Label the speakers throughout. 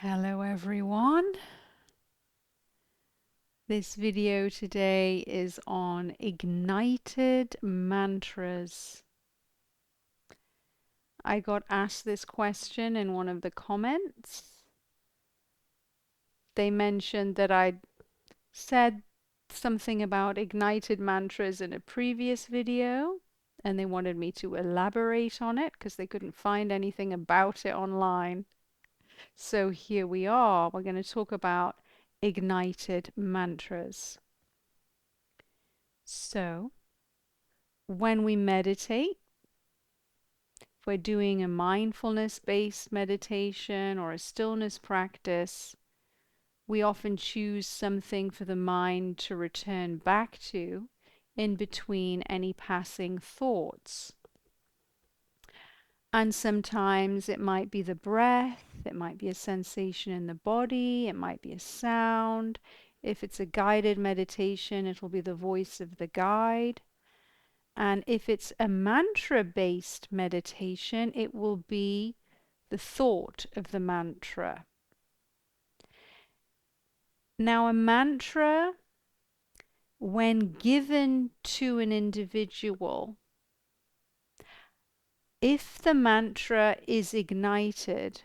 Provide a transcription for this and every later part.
Speaker 1: Hello everyone. This video today is on ignited mantras. I got asked this question in one of the comments. They mentioned that I'd said something about ignited mantras in a previous video, and they wanted me to elaborate on it because they couldn't find anything about it online. So here we are. We're going to talk about ignited mantras. So, when we meditate, if we're doing a mindfulness-based meditation or a stillness practice, we often choose something for the mind to return back to in between any passing thoughts. And sometimes it might be the breath, it might be a sensation in the body, it might be a sound. If it's a guided meditation, it'll be the voice of the guide. And if it's a mantra-based meditation, it will be the thought of the mantra. Now, a mantra, when given to an individual, if the mantra is ignited,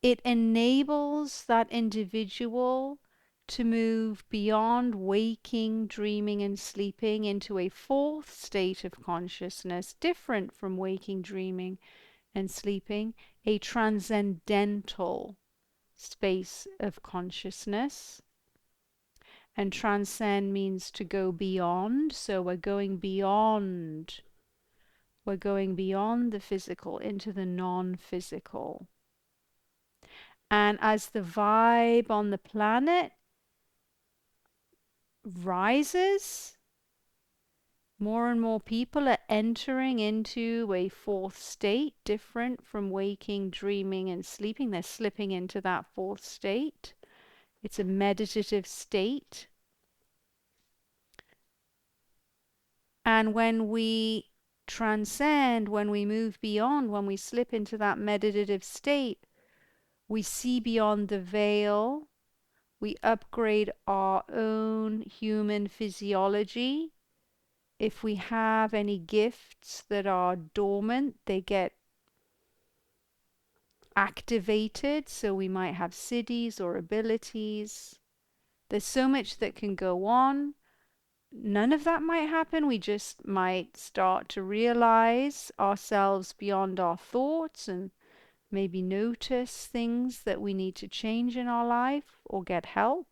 Speaker 1: it enables that individual to move beyond waking, dreaming, and sleeping into a fourth state of consciousness, different from waking, dreaming, and sleeping, a transcendental space of consciousness. And transcend means to go beyond, so we're going beyond. We're going beyond the physical into the non-physical. And as the vibe on the planet rises, more and more people are entering into a fourth state, different from waking, dreaming, and sleeping. They're slipping into that fourth state. It's a meditative state. And when we transcend, when we move beyond, when we slip into that meditative state, we see beyond the veil. We upgrade our own human physiology. If we have any gifts that are dormant, they get activated. So we might have siddhis or abilities. There's so much that can go on. None of that might happen. We just might start to realize ourselves beyond our thoughts and maybe notice things that we need to change in our life or get help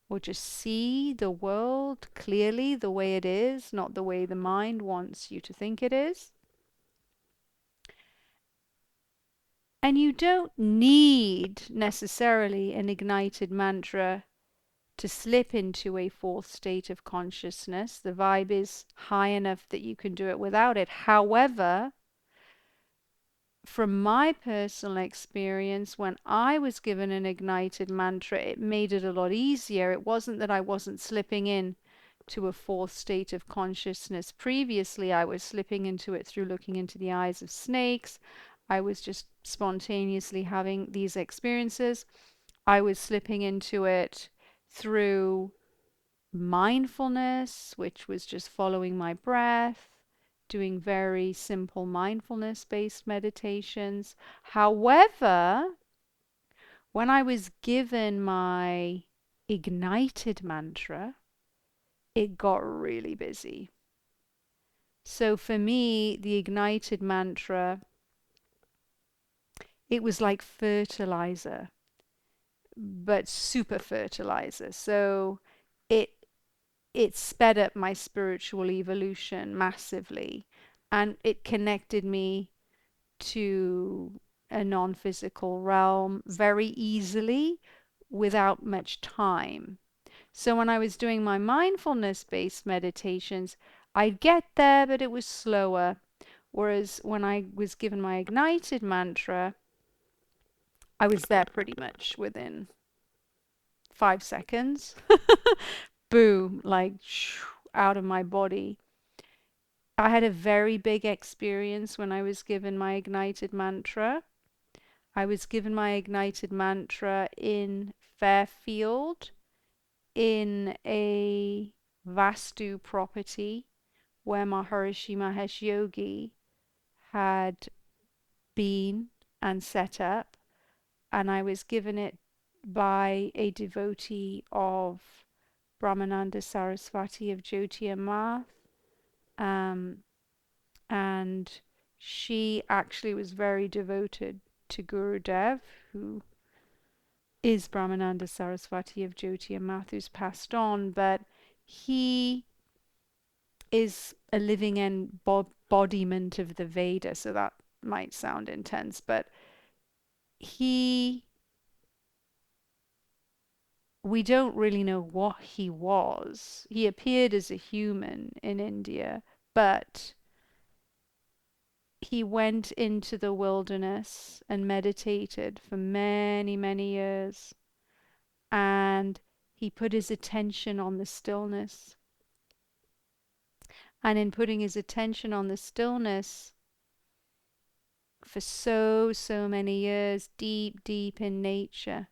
Speaker 1: or just see the world clearly the way it is, not the way the mind wants you to think it is. And you don't need necessarily an ignited mantra to slip into a fourth state of consciousness. The vibe is high enough that you can do it without it. However, from my personal experience, when I was given an ignited mantra, it made it a lot easier. It wasn't that I wasn't slipping in to a fourth state of consciousness. Previously, I was slipping into it through looking into the eyes of snakes. I was just spontaneously having these experiences. I was slipping into it through mindfulness, which was just following my breath, doing very simple mindfulness-based meditations. However, when I was given my ignited mantra, it got really busy. So for me, the ignited mantra, it was like fertilizer, but super fertilizer. So it it sped up my spiritual evolution massively, and it connected me to a non-physical realm very easily without much time. So when I was doing my mindfulness-based meditations, I'd get there, but it was slower. Whereas when I was given my ignited mantra, I was there pretty much within 5 seconds. Boom, like out of my body. I had a very big experience when I was given my ignited mantra. I was given my ignited mantra in Fairfield in a Vastu property where Maharishi Mahesh Yogi had been and set up, and I was given it by a devotee of Brahmananda Saraswati of Jyotia Math, and she actually was very devoted to Gurudev, who is Brahmananda Saraswati of Jyotia Math, who's passed on, but he is a living embodiment of the Veda, so that might sound intense, but he, we don't really know what he was. He appeared as a human in India, but he went into the wilderness and meditated for many, many years, and he put his attention on the stillness. And in putting his attention on the stillness for so many years, deep, deep in nature,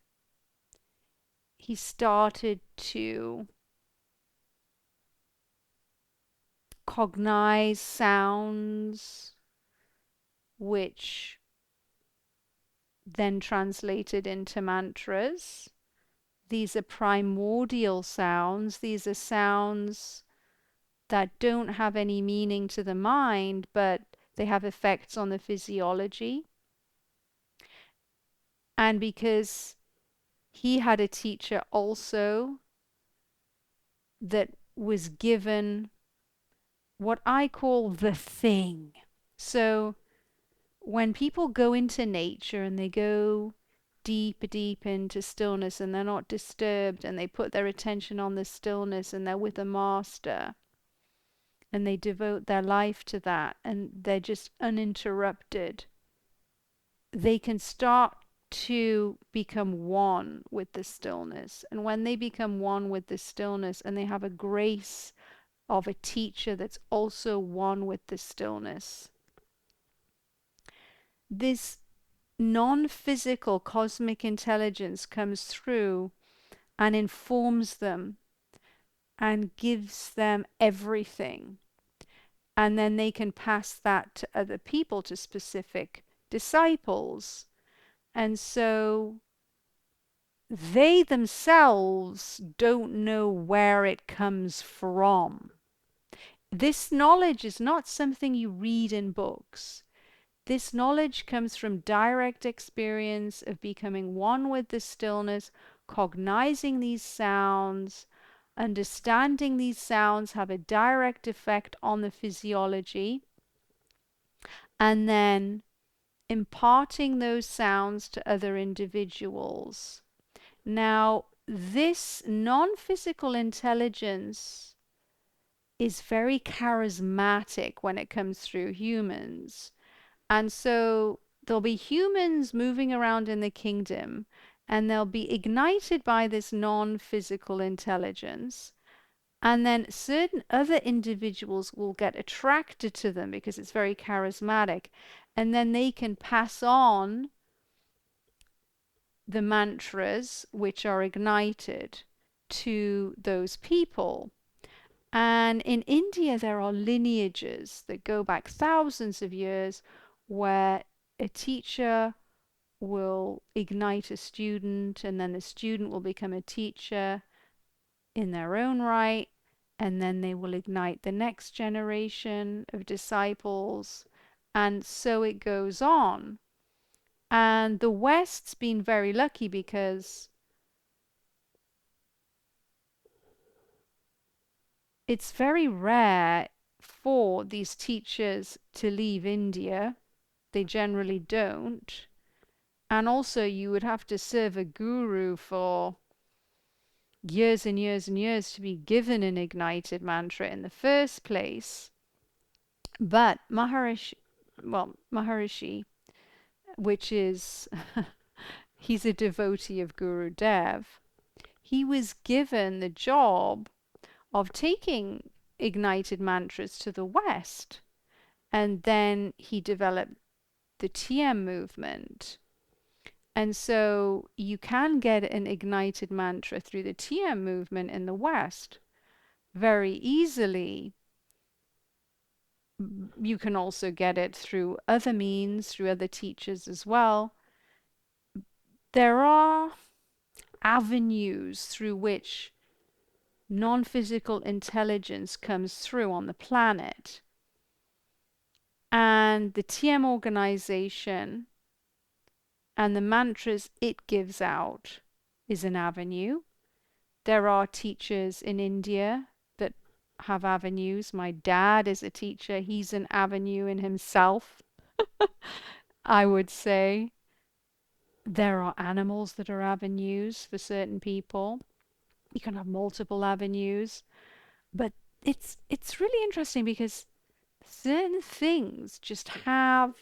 Speaker 1: he started to cognize sounds which then translated into mantras. These are primordial sounds. These are sounds that don't have any meaning to the mind, but they have effects on the physiology. And because he had a teacher also that was given what I call the thing. So when people go into nature and they go deep, deep into stillness and they're not disturbed and they put their attention on the stillness and they're with a master and they devote their life to that and they're just uninterrupted, they can start to become one with the stillness. And when they become one with the stillness and they have a grace of a teacher that's also one with the stillness, this non-physical cosmic intelligence comes through and informs them and gives them everything. And then they can pass that to other people, to specific disciples. And so they themselves don't know where it comes from. This knowledge is not something you read in books. This knowledge comes from direct experience of becoming one with the stillness, cognizing these sounds, understanding these sounds have a direct effect on the physiology, and then imparting those sounds to other individuals. Now, this non-physical intelligence is very charismatic when it comes through humans. And so there'll be humans moving around in the kingdom, and they'll be ignited by this non-physical intelligence. And then certain other individuals will get attracted to them because it's very charismatic. And then they can pass on the mantras which are ignited to those people. And in India, there are lineages that go back thousands of years where a teacher will ignite a student, and then the student will become a teacher in their own right, and then they will ignite the next generation of disciples, and so it goes on. And the West's been very lucky because it's very rare for these teachers to leave India. They generally don't. And also you would have to serve a guru for years and years and years to be given an ignited mantra in the first place. But Maharishi, which is he's a devotee of Guru Dev, he was given the job of taking ignited mantras to the West. And then he developed the TM movement. And so you can get an ignited mantra through the TM movement in the West very easily. You can also get it through other means, through other teachers as well. There are avenues through which non-physical intelligence comes through on the planet. And the TM organization and the mantras it gives out is an avenue. There are teachers in India that have avenues. My dad is a teacher. He's an avenue in himself, I would say. There are animals that are avenues for certain people. You can have multiple avenues. But it's really interesting because certain things just have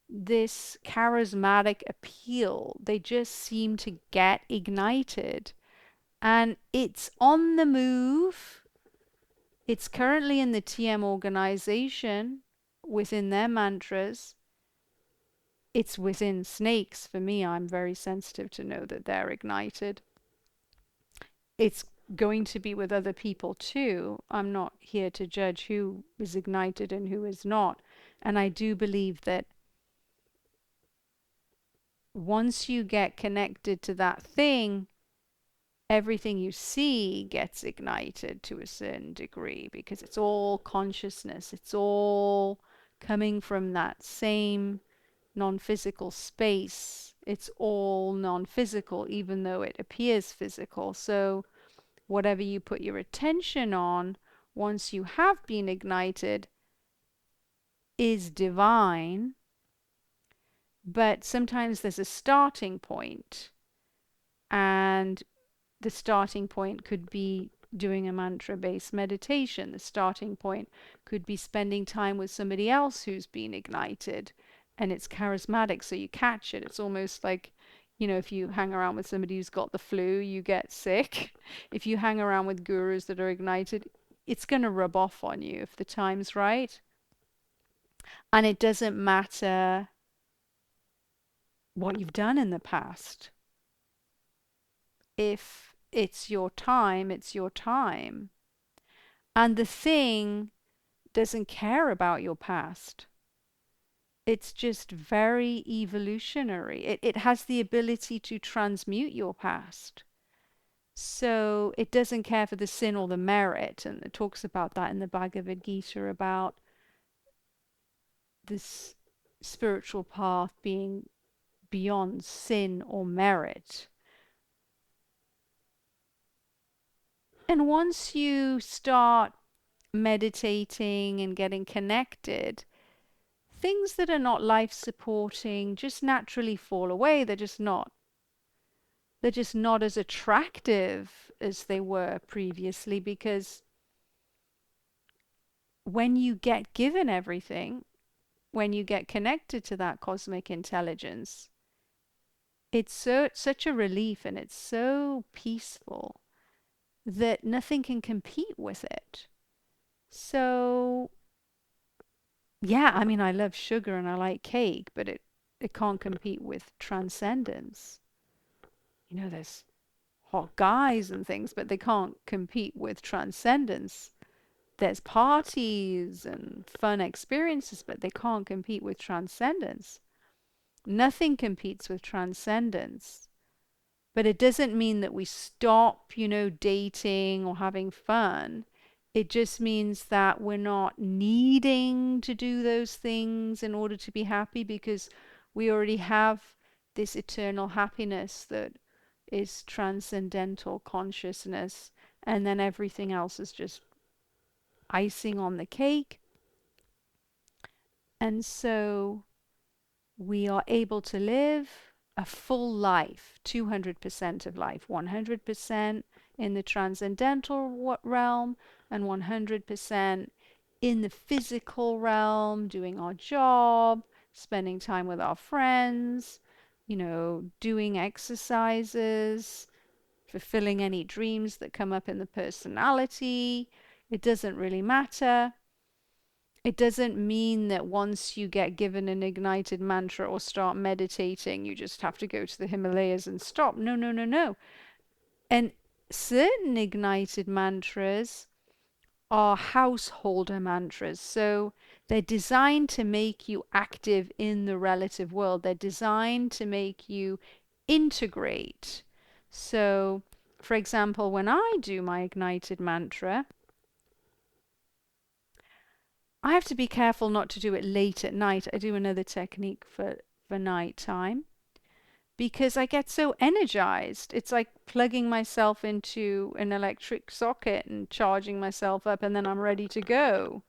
Speaker 1: this charismatic appeal. They just seem to get ignited. And it's on the move. It's currently in the TM organization within their mantras. It's within snakes. For me, I'm very sensitive to know that they're ignited. It's going to be with other people too. I'm not here to judge who is ignited and who is not. And I do believe that once you get connected to that thing, everything you see gets ignited to a certain degree because it's all consciousness. It's all coming from that same non-physical space. It's all non-physical, even though it appears physical. So whatever you put your attention on, once you have been ignited, is divine. But sometimes there's a starting point, and the starting point could be doing a mantra based meditation. The starting point could be spending time with somebody else who's been ignited and it's charismatic, so you catch it. It's almost like, if you hang around with somebody who's got the flu, you get sick. If you hang around with gurus that are ignited, it's going to rub off on you if the time's right. And it doesn't matter what you've done in the past. If it's your time, it's your time. And the thing doesn't care about your past. It's just very evolutionary. It has the ability to transmute your past. So it doesn't care for the sin or the merit. And it talks about that in the Bhagavad Gita about this spiritual path being beyond sin or merit. And once you start meditating and getting connected, things that are not life supporting just naturally fall away. They're just not as attractive as they were previously, because when you get given everything, when you get connected to that cosmic intelligence, it's such a relief and it's so peaceful that nothing can compete with it. So yeah, I mean, I love sugar and I like cake, but it can't compete with transcendence. There's hot guys and things, but they can't compete with transcendence. There's parties and fun experiences, but they can't compete with transcendence. Nothing competes with transcendence. But it doesn't mean that we stop, dating or having fun. It just means that we're not needing to do those things in order to be happy, because we already have this eternal happiness that is transcendental consciousness, and then everything else is just icing on the cake. And so we are able to live a full life, 200% of life, 100% in the transcendental realm and 100% in the physical realm, doing our job, spending time with our friends, doing exercises, fulfilling any dreams that come up in the personality. It doesn't really matter. It doesn't mean that once you get given an ignited mantra or start meditating, you just have to go to the Himalayas and stop. No, no, no, no. And certain ignited mantras are householder mantras. So they're designed to make you active in the relative world. They're designed to make you integrate. So, for example, when I do my ignited mantra, I have to be careful not to do it late at night. I do another technique for nighttime because I get so energized. It's like plugging myself into an electric socket and charging myself up, and then I'm ready to go.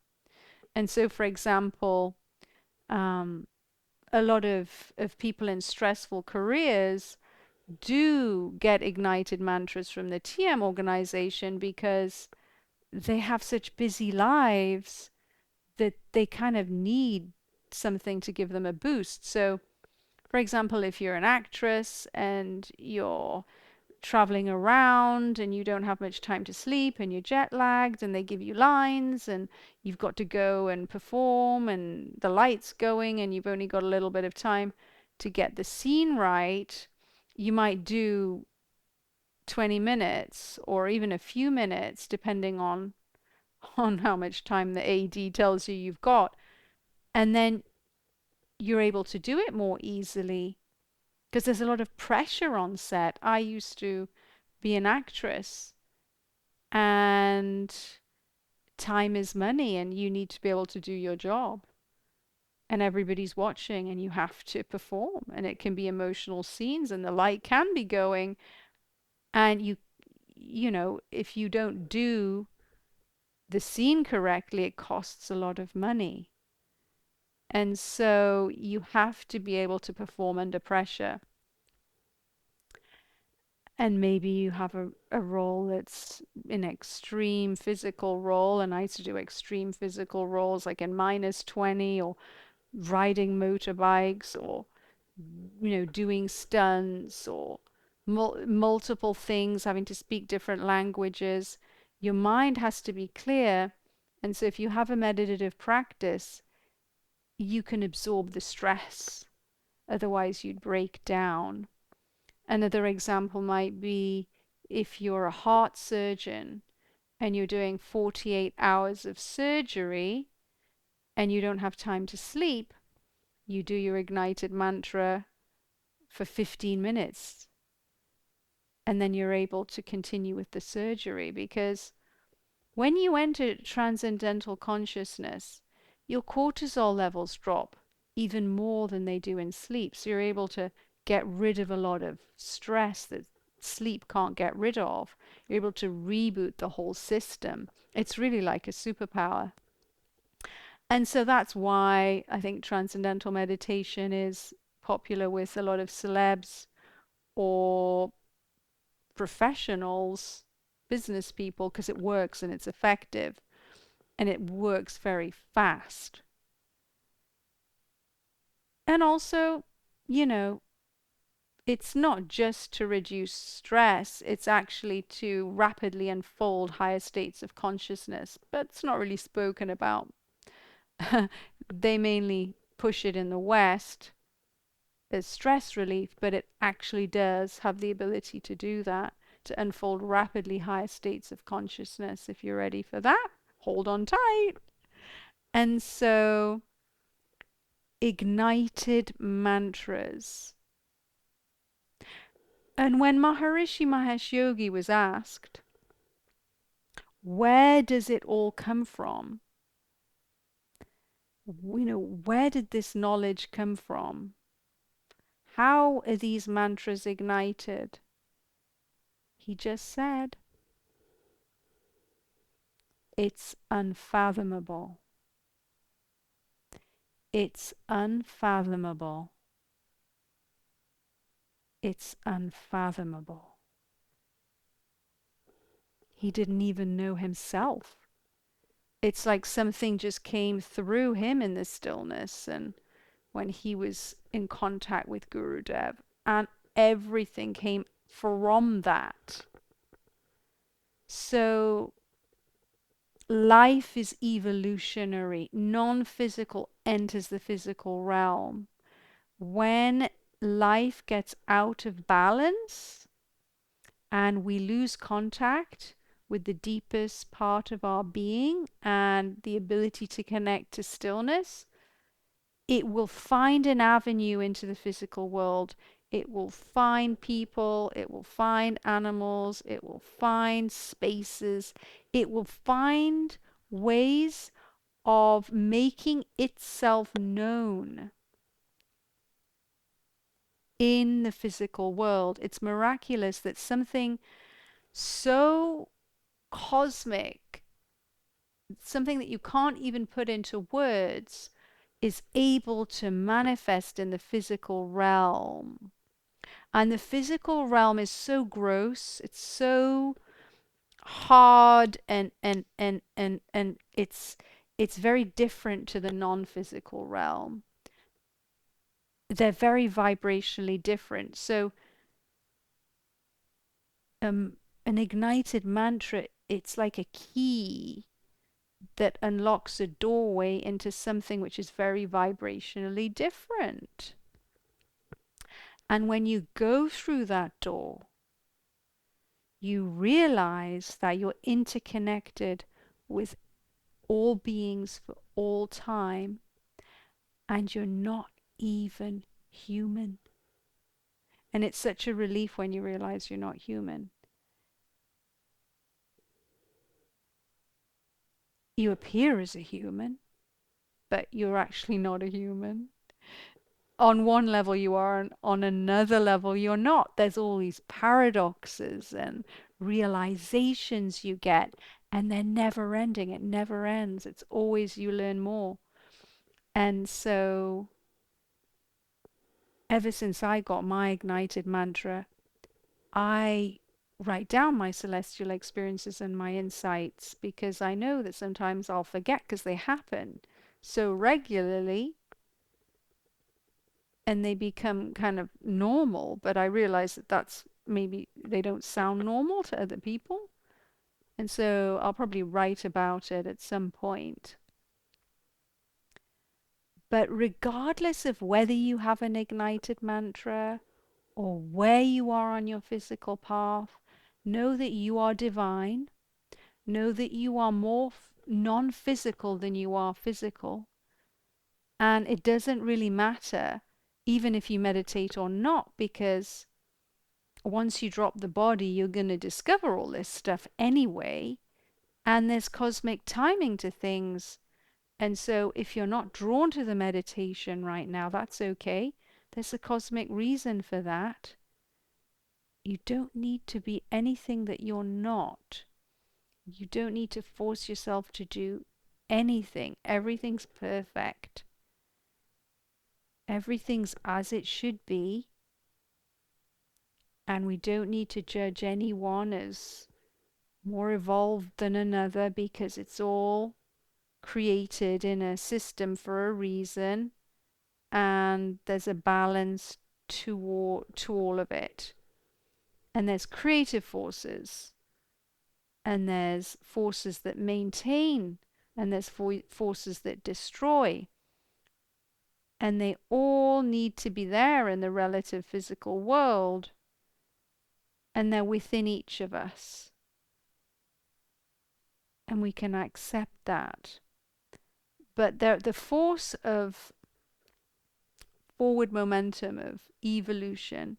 Speaker 1: And so, for example, um, a lot of people in stressful careers do get ignited mantras from the TM organization because they have such busy lives that they kind of need something to give them a boost. So, for example, if you're an actress and you're traveling around and you don't have much time to sleep and you're jet lagged and they give you lines and you've got to go and perform and the light's going and you've only got a little bit of time to get the scene right, you might do 20 minutes or even a few minutes depending on how much time the AD tells you you've got, and then you're able to do it more easily because there's a lot of pressure on set. I used to be an actress and time is money and you need to be able to do your job and everybody's watching and you have to perform and it can be emotional scenes and the light can be going and you know if you don't do the scene correctly it costs a lot of money, and so you have to be able to perform under pressure. And maybe you have a role that's an extreme physical role, and I used to do extreme physical roles like in -20 or riding motorbikes or doing stunts or multiple things, having to speak different languages. Your mind has to be clear, and so if you have a meditative practice you can absorb the stress, otherwise you'd break down. Another example might be if you're a heart surgeon and you're doing 48 hours of surgery and you don't have time to sleep, you do your ignited mantra for 15 minutes and then you're able to continue with the surgery, because when you enter transcendental consciousness, your cortisol levels drop even more than they do in sleep. So you're able to get rid of a lot of stress that sleep can't get rid of. You're able to reboot the whole system. It's really like a superpower. And so that's why I think transcendental meditation is popular with a lot of celebs or professionals, business people, because it works and it's effective and it works very fast. And also, you know, it's not just to reduce stress, it's actually to rapidly unfold higher states of consciousness, but it's not really spoken about. They mainly push it in the West as stress relief, but it actually does have the ability to do that, to unfold rapidly higher states of consciousness. If you're ready for that, hold on tight. And so, ignited mantras. And when Maharishi Mahesh Yogi was asked, where does it all come from? Where did this knowledge come from? How are these mantras ignited? He just said, it's unfathomable. It's unfathomable. It's unfathomable. He didn't even know himself. It's like something just came through him in the stillness and when he was in contact with Gurudev, and everything came from that. So life is evolutionary. Non-physical enters the physical realm. When life gets out of balance and we lose contact with the deepest part of our being and the ability to connect to stillness, it will find an avenue into the physical world. It will find people, it will find animals, it will find spaces, it will find ways of making itself known in the physical world. It's miraculous that something so cosmic, something that you can't even put into words, is able to manifest in the physical realm. And the physical realm is so gross, it's so hard, and it's very different to the non-physical realm. They're very vibrationally different. So an ignited mantra, it's like a key that unlocks a doorway into something which is very vibrationally different. And when you go through that door, you realize that you're interconnected with all beings for all time, and you're not even human. And it's such a relief when you realize you're not human. You appear as a human, but you're actually not a human. On one level you are, and on another level you're not. There's all these paradoxes and realizations you get, and they're never ending. It never ends. It's always you learn more. And so ever since I got my ignited mantra, I write down my celestial experiences and my insights, because I know that sometimes I'll forget because they happen so regularly and they become kind of normal, but I realize that that's maybe they don't sound normal to other people. And so I'll probably write about it at some point. But regardless of whether you have an ignited mantra or where you are on your physical path, know that you are divine. Know that you are more non-physical than you are physical. And it doesn't really matter, even if you meditate or not, because once you drop the body, you're going to discover all this stuff anyway. And there's cosmic timing to things. And so if you're not drawn to the meditation right now, that's okay. There's a cosmic reason for that. You don't need to be anything that you're not. You don't need to force yourself to do anything. Everything's perfect. Everything's as it should be. And we don't need to judge anyone as more evolved than another, because it's all created in a system for a reason. And there's a balance to all of it. And there's creative forces. And there's forces that maintain. And there's forces that destroy. And they all need to be there in the relative physical world. And they're within each of us. And we can accept that. But the force of forward momentum, of evolution,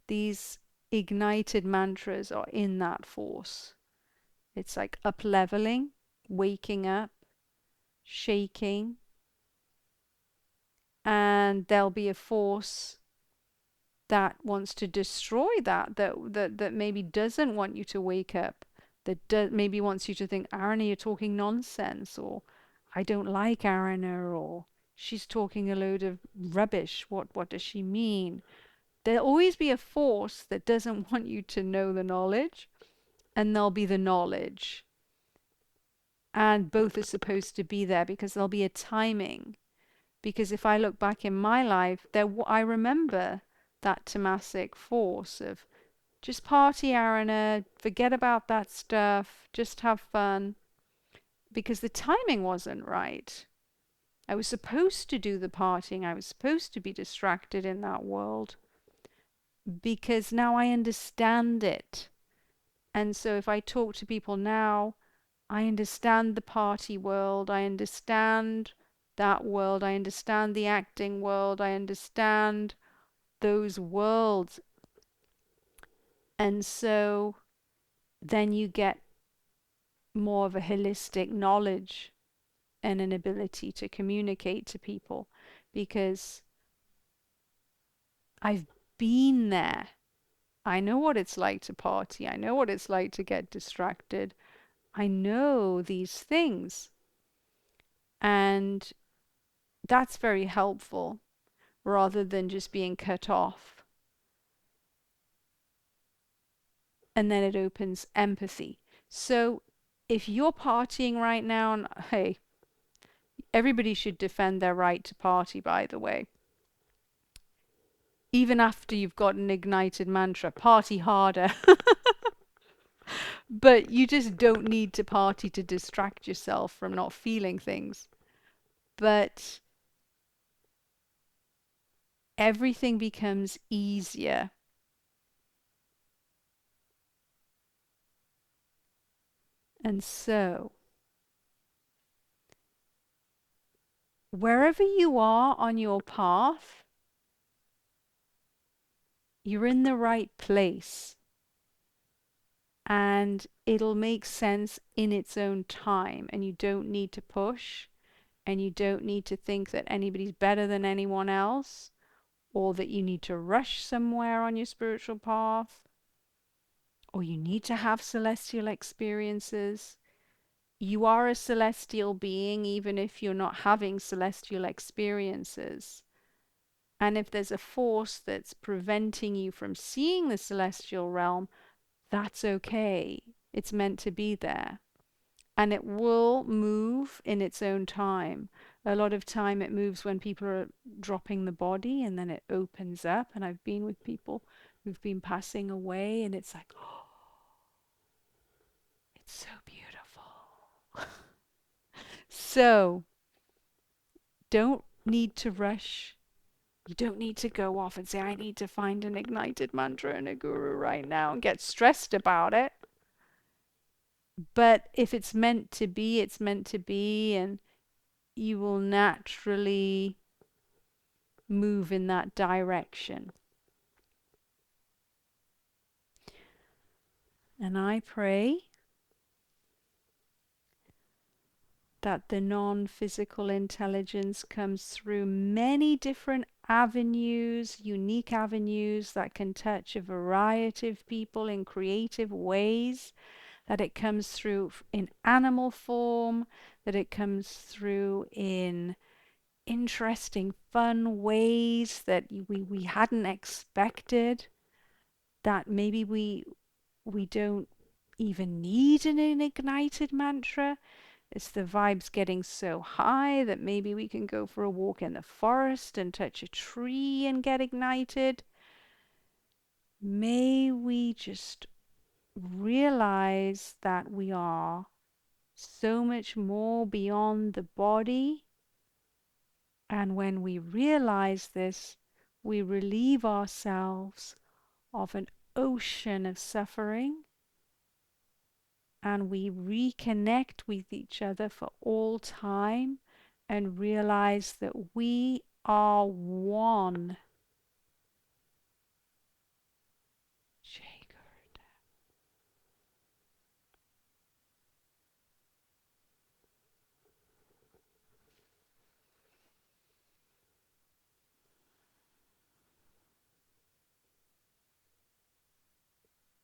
Speaker 1: these ignited mantras are in that force. It's like up leveling, waking up, shaking, and there'll be a force that wants to destroy that maybe doesn't want you to wake up, that maybe wants you to think, Aruna, you're talking nonsense, or I don't like Aruna, or she's talking a load of rubbish. What does she mean? There'll always be a force that doesn't want you to know the knowledge, and there'll be the knowledge. And both are supposed to be there, because there'll be a timing. Because if I look back in my life, I remember that tamasic force of just party, Aruna, forget about that stuff, just have fun. because the timing wasn't right. I was supposed to do the partying. I was supposed to be distracted in that world because now I understand it. And so if I talk to people now, I understand the party world. I understand that world. I understand the acting world. I understand those worlds. And so then you get more of a holistic knowledge and an ability to communicate to people because I've been there. I know what it's like to party. I know what it's like to get distracted. I know these things. And that's very helpful rather than just being cut off. And then it opens empathy. So if you're partying right now, and hey, everybody should defend their right to party, by the way. Even after you've got an ignited mantra, party harder. But you just don't need to party to distract yourself from not feeling things. But everything becomes easier. And so, wherever you are on your path, you're in the right place. And it'll make sense in its own time. And you don't need to push. And you don't need to think that anybody's better than anyone else. Or that you need to rush somewhere on your spiritual path. Or you need to have celestial experiences. You are a celestial being even if you're not having celestial experiences. And if there's a force that's preventing you from seeing the celestial realm, that's okay. It's meant to be there. And it will move in its own time. A lot of time it moves when people are dropping the body and then it opens up. And I've been with people who've been passing away and it's like, oh, it's so beautiful. So don't need to rush. You don't need to go off and say, I need to find an ignited mantra and a guru right now and get stressed about it. But if it's meant to be, it's meant to be, and you will naturally move in that direction. And I pray that the non-physical intelligence comes through many different avenues, unique avenues that can touch a variety of people in creative ways, that it comes through in animal form, that it comes through in interesting, fun ways that we hadn't expected, that maybe we don't even need an ignited mantra. It's the vibes getting so high that maybe we can go for a walk in the forest and touch a tree and get ignited. May we just realize that we are so much more beyond the body. And when we realize this, we relieve ourselves of an ocean of suffering and we reconnect with each other for all time and realize that we are one.